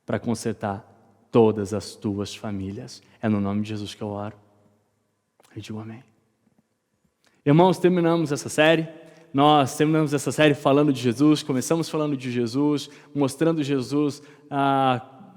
para consertar todas as tuas famílias. É no nome de Jesus que eu oro. Eu digo amém. Irmãos, terminamos essa série. Nós terminamos essa série falando de Jesus, começamos falando de Jesus, mostrando Jesus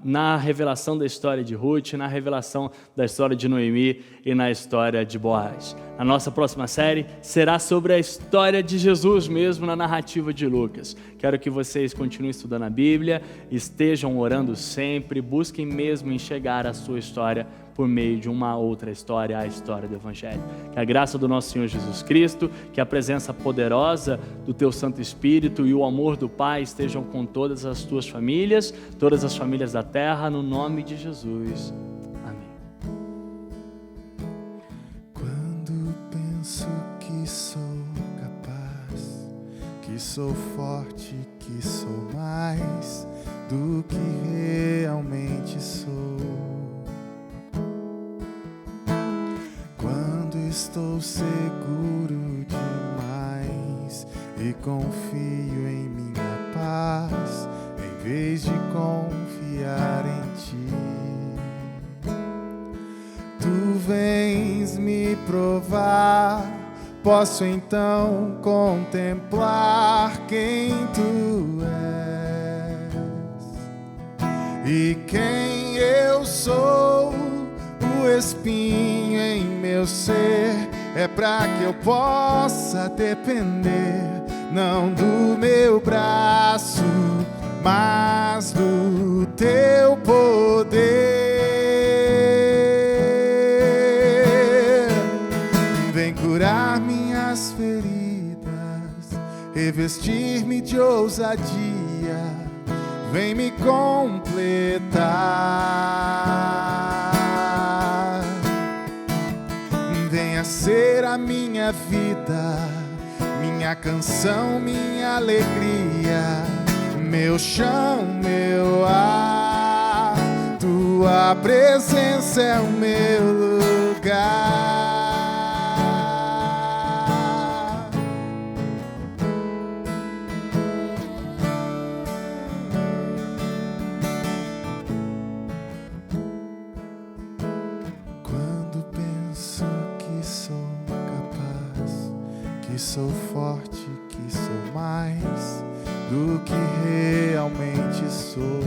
na revelação da história de Ruth, na revelação da história de Noemi e na história de Boaz. A nossa próxima série será sobre a história de Jesus mesmo na narrativa de Lucas. Quero que vocês continuem estudando a Bíblia, estejam orando sempre, busquem mesmo enxergar a sua história por meio de uma outra história, a história do Evangelho. Que a graça do nosso Senhor Jesus Cristo, que a presença poderosa do Teu Santo Espírito e o amor do Pai estejam com todas as Tuas famílias, todas as famílias da terra, no nome de Jesus. Amém. Quando penso que sou capaz, que sou forte, que sou mais do que realmente sou. Estou seguro demais e confio em minha paz, em vez de confiar em Ti. Tu vens me provar, posso então contemplar quem Tu és e quem eu sou. O espinho em meu ser é pra que eu possa depender, não do meu braço, mas do Teu poder. Vem curar minhas feridas, revestir-me de ousadia, vem me completar. Venha ser a minha vida, minha canção, minha alegria, meu chão, meu ar. Tua presença é o meu lugar. Que sou forte, que sou mais do que realmente sou.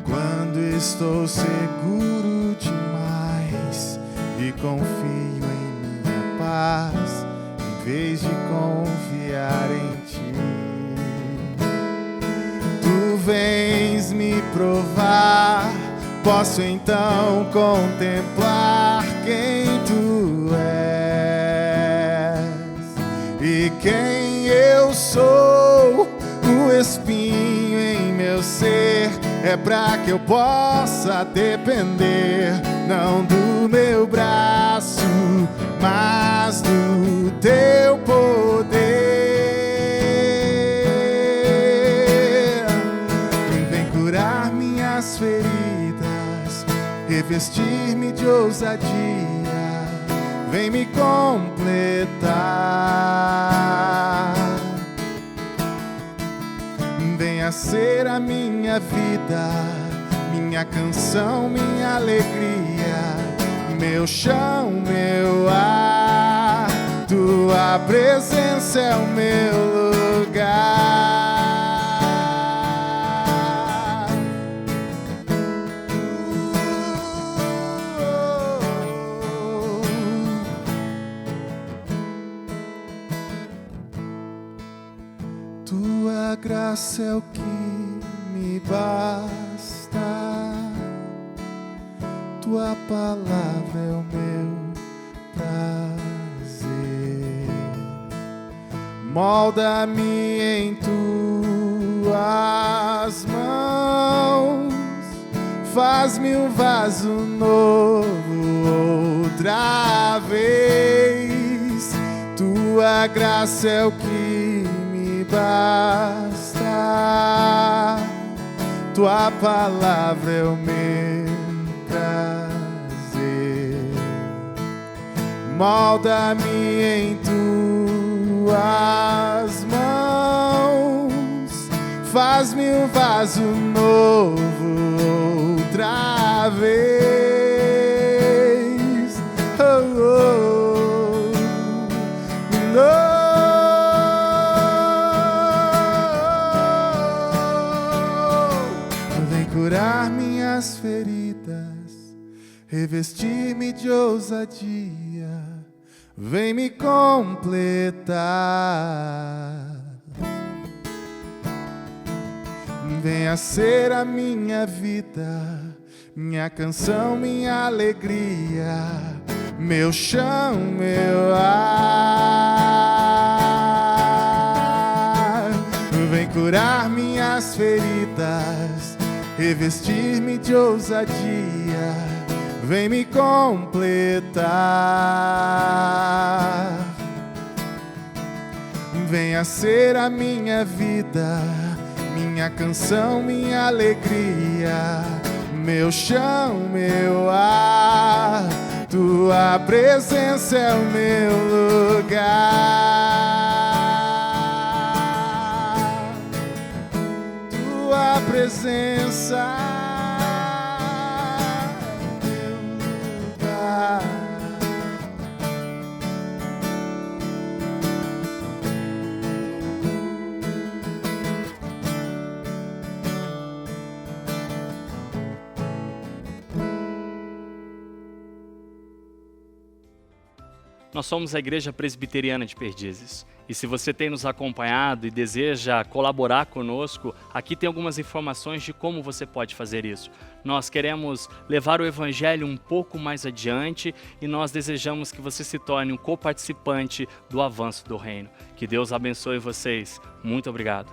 Quando estou seguro demais e confio em minha paz, em vez de confiar em Ti. provar, posso então contemplar quem tu és e quem eu sou. O espinho em meu ser é pra que eu possa depender, não do meu braço, mas do teu poder. Vem curar minhas feridas, revestir-me de ousadia, vem me completar. Venha ser a minha vida, minha canção, minha alegria, meu chão, meu ar, tua presença é o meu lugar. Tua graça é o que me basta, tua palavra é o meu prazer. Molda-me em tuas mãos, faz-me um vaso novo outra vez. Tua graça é o que me basta, tua palavra é o meu prazer. Molda-me em tuas mãos, faz-me um vaso novo outra vez. Oh, oh, oh. Curar minhas feridas, revestir-me de ousadia, vem me completar. Venha ser a minha vida, minha canção, minha alegria, meu chão, meu ar. Vem curar minhas feridas, revestir-me de ousadia, vem me completar. Venha ser a minha vida, minha canção, minha alegria, meu chão, meu ar, tua presença é o meu lugar. Tua presença é meu lugar. Nós somos a Igreja Presbiteriana de Perdizes. E se você tem nos acompanhado e deseja colaborar conosco, aqui tem algumas informações de como você pode fazer isso. Nós queremos levar o Evangelho um pouco mais adiante e nós desejamos que você se torne um coparticipante do avanço do reino. Que Deus abençoe vocês. Muito obrigado.